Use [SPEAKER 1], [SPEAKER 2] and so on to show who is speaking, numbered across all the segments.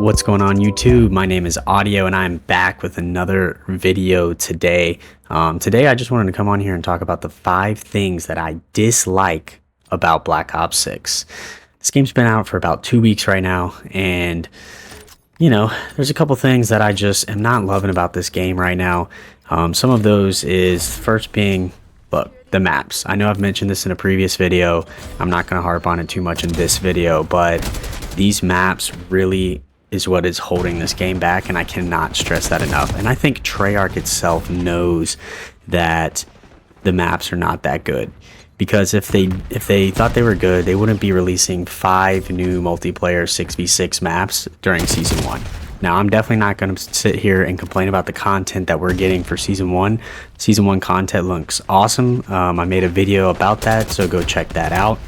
[SPEAKER 1] What's going on YouTube? My name is Audio and I'm back with another video today. Today I just wanted to come on here and talk about the 5 things that I dislike about Black Ops 6. This game's been out for about 2 weeks right now, and you know, there's a couple things that I just am not loving about this game right now. Some of those is first being, look, the maps. I know I've mentioned this in a previous video. I'm not going to harp on it too much in this video, but these maps really is what is holding this game back, and I cannot stress that enough. And I think Treyarch itself knows that the maps are not that good, because if they thought they were good, they wouldn't be releasing 5 new multiplayer 6v6 maps during season 1. Now, I'm definitely not going to sit here and complain about the content that we're getting for season 1. Season 1 content looks awesome. I made a video about that, so go check that out.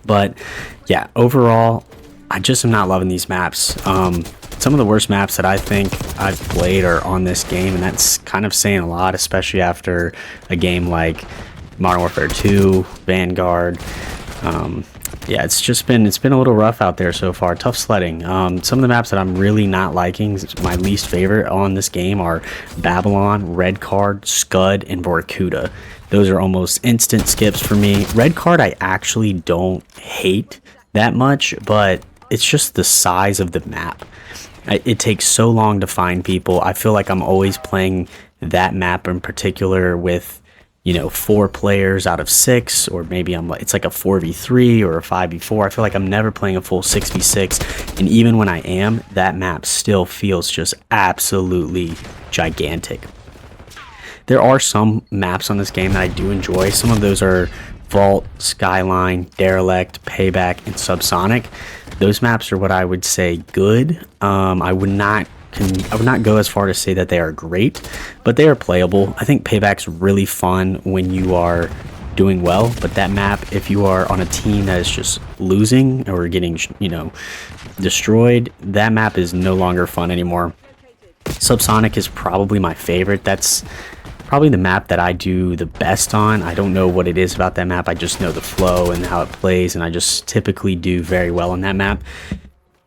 [SPEAKER 1] But yeah, overall, I just am not loving these maps. Some of the worst maps that I think I've played are on this game, and that's kind of saying a lot, especially after a game like Modern Warfare 2, Vanguard. Yeah, it's been a little rough out there so far. Tough sledding. Some of the maps that I'm really not liking, my least favorite on this game, are Babylon, Red Card, Scud, and Vorkuta. Those are almost instant skips for me. Red Card I actually don't hate that much, but it's just the size of the map. It takes so long to find people. I feel like I'm always playing that map in particular with, you know, 4 players out of 6, or maybe it's like a 4v3 or a 5v4. I feel like I'm never playing a full 6v6, and even when I am, that map still feels just absolutely gigantic. There are some maps on this game that I do enjoy. Some of those are Vault, Skyline, Derelict, Payback, and Subsonic. Those maps are what I would say good. I would not go as far to say that they are great, but they are playable. I think Payback's really fun when you are doing well, but that map, if you are on a team that is just losing or getting, you know, destroyed, that map is no longer fun anymore. Subsonic is probably my favorite. That's probably the map that I do the best on. I don't know what it is about that map. I just know the flow and how it plays, and I just typically do very well on that map.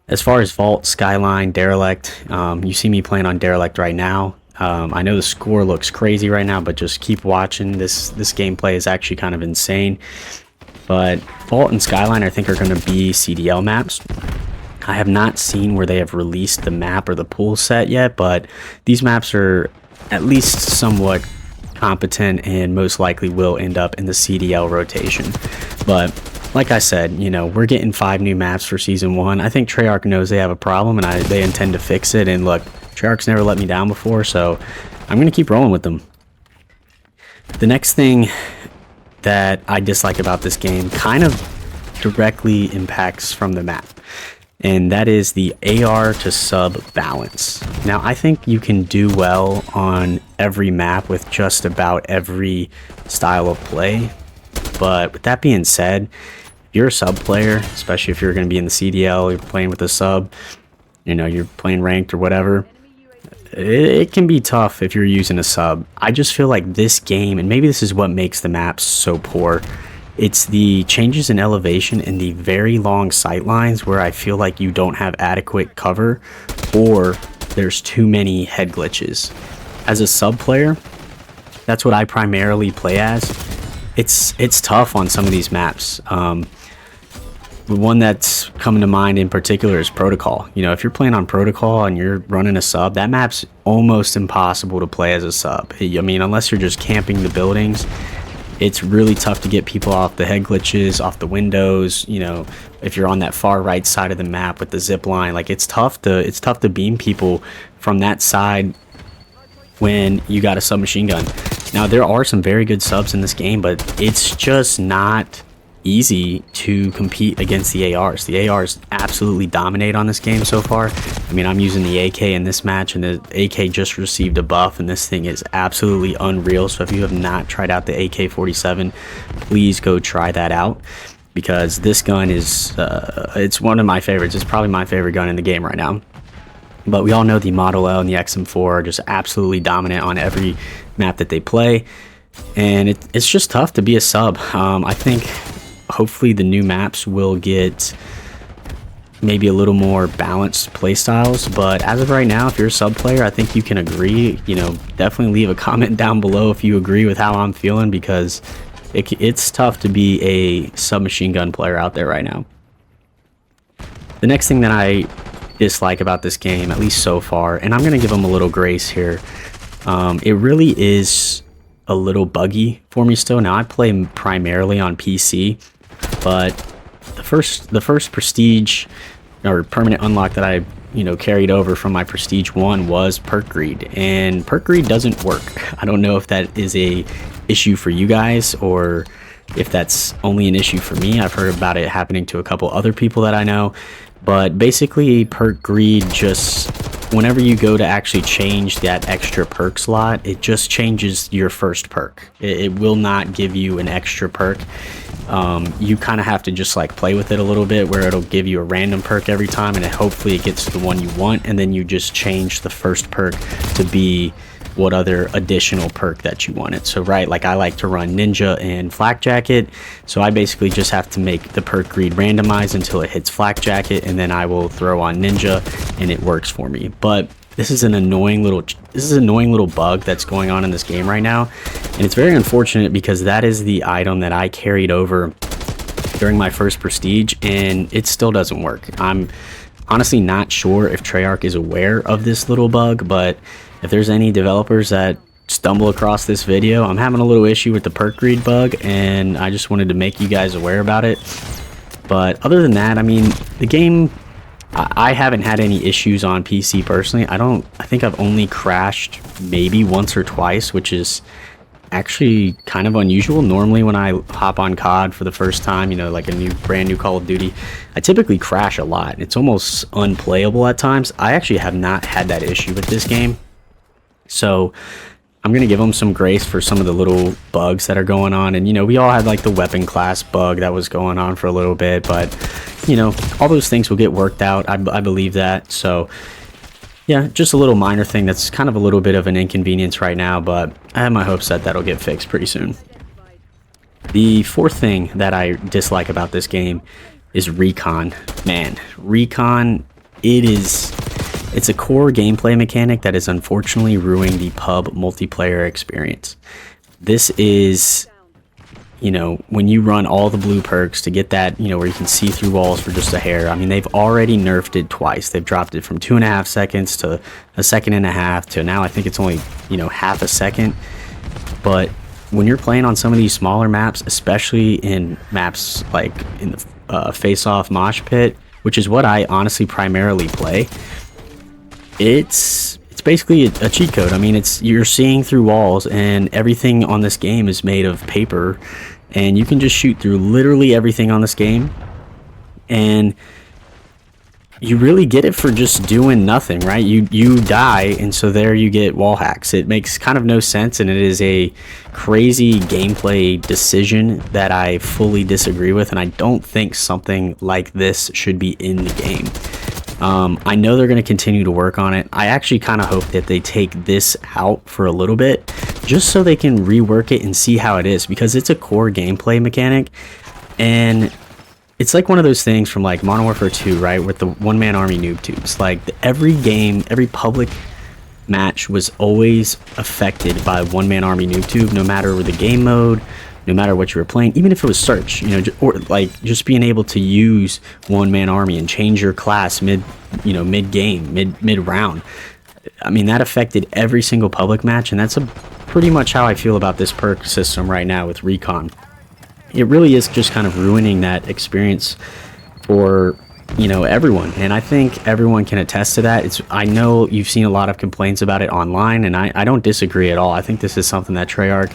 [SPEAKER 1] As far as Vault, Skyline, Derelict, you see me playing on Derelict right now. I know the score looks crazy right now, but just keep watching. This gameplay is actually kind of insane. But Vault and Skyline, I think, are going to be CDL maps. I have not seen where they have released the map or the pool set yet, but these maps are at least somewhat competent and most likely will end up in the CDL rotation. But like I said, you know, we're getting 5 new maps for season 1. I think Treyarch knows they have a problem, and they intend to fix it. And look, Treyarch's never let me down before, so I'm going to keep rolling with them. The next thing that I dislike about this game kind of directly impacts from the map, and that is the AR to sub balance. Now, I think you can do well on every map with just about every style of play, but with that being said, if you're a sub player, especially if you're going to be in the CDL, you're playing with a sub, you know, you're playing ranked or whatever, it can be tough if you're using a sub. I just feel like this game, and maybe this is what makes the maps so poor, it's the changes in elevation and the very long sight lines where I feel like you don't have adequate cover, or there's too many head glitches. As a sub player, that's what I primarily play as. It's tough on some of these maps. The one that's coming to mind in particular is Protocol. You know, if you're playing on Protocol and you're running a sub, that map's almost impossible to play as a sub. I mean, unless you're just camping the buildings, it's really tough to get people off the head glitches, off the windows. You know, if you're on that far right side of the map with the zip line, like it's tough to beam people from that side when you got a submachine gun. Now, there are some very good subs in this game, but it's just not easy to compete against the ARs. The ARs absolutely dominate on this game so far. I mean, I'm using the AK in this match, and the AK just received a buff, and this thing is absolutely unreal. So if you have not tried out the AK-47, please go try that out, because this gun is it's one of my favorites. It's probably my favorite gun in the game right now. But we all know the Model L and the XM4 are just absolutely dominant on every map that they play, and it's just tough to be a sub. I think hopefully the new maps will get maybe a little more balanced play styles. But as of right now, if you're a sub player, I think you can agree. You know, definitely leave a comment down below if you agree with how I'm feeling, because it's tough to be a submachine gun player out there right now. The next thing that I dislike about this game, at least so far, and I'm gonna give them a little grace here, it really is a little buggy for me still. Now I play primarily on PC, but the first prestige or permanent unlock that I carried over from my prestige 1 was perk greed, and perk greed doesn't work. I don't know if that is a issue for you guys or if that's only an issue for me. I've heard about it happening to a couple other people that I know, but basically perk greed, just whenever you go to actually change that extra perk slot, it just changes your first perk. It will not give you an extra perk. You kind of have to just like play with it a little bit, where it'll give you a random perk every time, and hopefully it gets the one you want, and then you just change the first perk to be what other additional perk that you wanted. So right, like I like to run ninja and flak jacket, so I basically just have to make the perk greed randomize until it hits flak jacket, and then I will throw on ninja and it works for me. But this is an annoying little bug that's going on in this game right now, and it's very unfortunate because that is the item that I carried over during my first prestige, and it still doesn't work. I'm honestly not sure if Treyarch is aware of this little bug, but if there's any developers that stumble across this video, I'm having a little issue with the perk greed bug, and I just wanted to make you guys aware about it. But other than that, I mean, the game, I haven't had any issues on PC personally. I think I've only crashed maybe once or twice, which is actually kind of unusual. Normally when I hop on COD for the first time, like a brand new Call of Duty, I typically crash a lot. It's almost unplayable at times. I actually have not had that issue with this game. So I'm going to give them some grace for some of the little bugs that are going on. And, we all had like the weapon class bug that was going on for a little bit, but, all those things will get worked out. I believe that. So yeah, just a little minor thing that's kind of a little bit of an inconvenience right now, but I have my hopes that that'll get fixed pretty soon. The fourth thing that I dislike about this game is recon. Man, recon, it's a core gameplay mechanic that is unfortunately ruining the pub multiplayer experience. This is, when you run all the blue perks to get that, where you can see through walls for just a hair. I mean, they've already nerfed it twice. They've dropped it from 2.5 seconds to 1.5 seconds to now I think it's only, half a second. But when you're playing on some of these smaller maps, especially in maps like in the face-off mosh pit, which is what I honestly primarily play, it's basically a cheat code. I mean, you're seeing through walls, and everything on this game is made of paper, and you can just shoot through literally everything on this game, and you really get it for just doing nothing, right? You die, and so there you get wall hacks. It makes kind of no sense, and it is a crazy gameplay decision that I fully disagree with, and I don't think something like this should be in the game. I know they're going to continue to work on it. I actually kind of hope that they take this out for a little bit, just so they can rework it and see how it is, because it's a core gameplay mechanic, and it's like one of those things from like Modern Warfare 2, right, with the one-man army noob tubes. Like every game, every public match was always affected by one-man army noob tube, no matter the game mode, no matter what you were playing, even if it was search, or like just being able to use one-man army and change your class mid-game, mid-round. I mean, that affected every single public match, and that's pretty much how I feel about this perk system right now with recon. It really is just kind of ruining that experience for everyone, and I think everyone can attest to that. I know you've seen a lot of complaints about it online, and I don't disagree at all. I think this is something that Treyarch,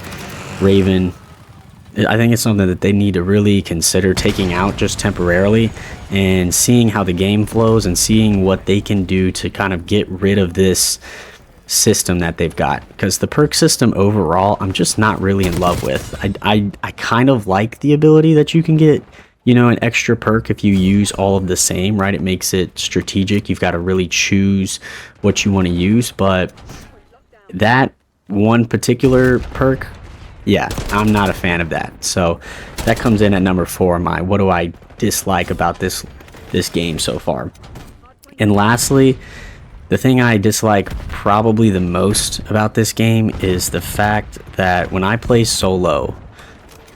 [SPEAKER 1] Raven, I think it's something that they need to really consider taking out just temporarily, and seeing how the game flows and seeing what they can do to kind of get rid of this system that they've got. Because the perk system overall, I'm just not really in love with. I kind of like the ability that you can get, an extra perk if you use all of the same, right? It makes it strategic. You've got to really choose what you want to use, but that one particular perk, yeah, I'm not a fan of that. So that comes in at number 4. What do I dislike about this this game so far. And lastly, the thing I dislike probably the most about this game is the fact that when I play solo,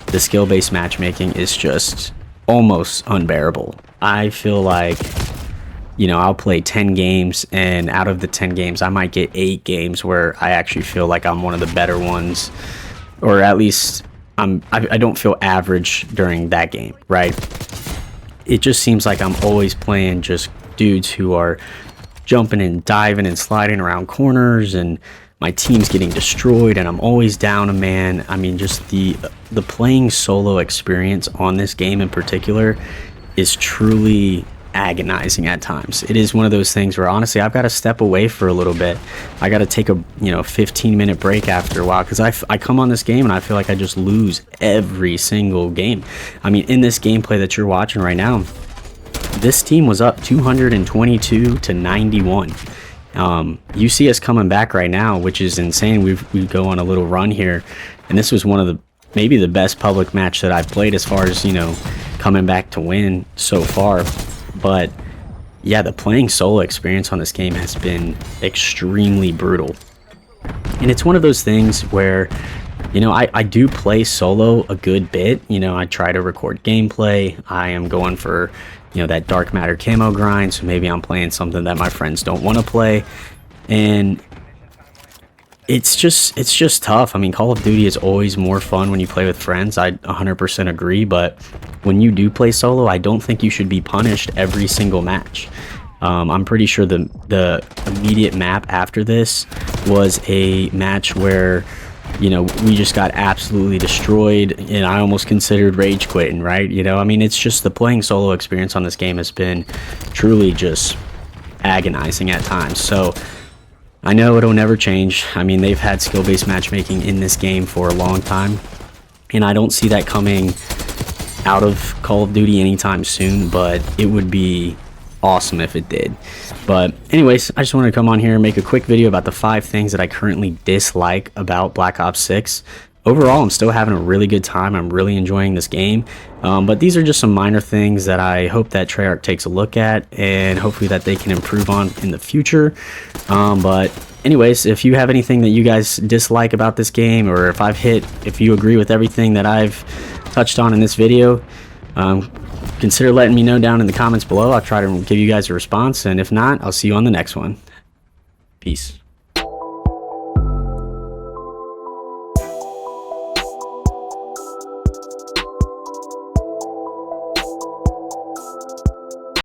[SPEAKER 1] the skill-based matchmaking is just almost unbearable. I feel like, you know, I'll play 10 games, and out of the 10 games, I might get 8 games where I actually feel like I'm one of the better ones, or at least I don't feel average during that game, right? It just seems like I'm always playing just dudes who are jumping and diving and sliding around corners, and my team's getting destroyed, and I'm always down a man. I mean, just the playing solo experience on this game in particular is truly agonizing at times. It is one of those things where honestly I've got to step away for a little bit. I got to take a 15-minute break after a while, because I come on this game and I feel like I just lose every single game. I mean, in this gameplay that you're watching right now, this team was up 222 to 91. You see us coming back right now, which is insane. We go on a little run here, and this was one of maybe the best public match that I've played as far as, you know, coming back to win so far. But yeah, the playing solo experience on this game has been extremely brutal. And it's one of those things where, you know, I do play solo a good bit. You know, I try to record gameplay. I am going for, you know, that dark matter camo grind, so maybe I'm playing something that my friends don't want to play, and it's just tough. I mean, Call of Duty is always more fun when you play with friends. I 100% agree, but when you do play solo, I don't think you should be punished every single match. I'm pretty sure the immediate map after this was a match where, you know, we just got absolutely destroyed, and I almost considered rage quitting, right? You know, I mean, it's just the playing solo experience on this game has been truly just agonizing at times. So I know it'll never change. I mean, they've had skill-based matchmaking in this game for a long time, and I don't see that coming out of Call of Duty anytime soon, but it would be awesome if it did. But anyways, I just wanted to come on here and make a quick video about the 5 things that I currently dislike about Black Ops 6. Overall, I'm still having a really good time. I'm really enjoying this game, but these are just some minor things that I hope that Treyarch takes a look at, and hopefully that they can improve on in the future. But anyways, if you have anything that you guys dislike about this game, or if you agree with everything that I've touched on in this video, consider letting me know down in the comments below. I'll try to give you guys a response, and if not, I'll see you on the next one. Peace.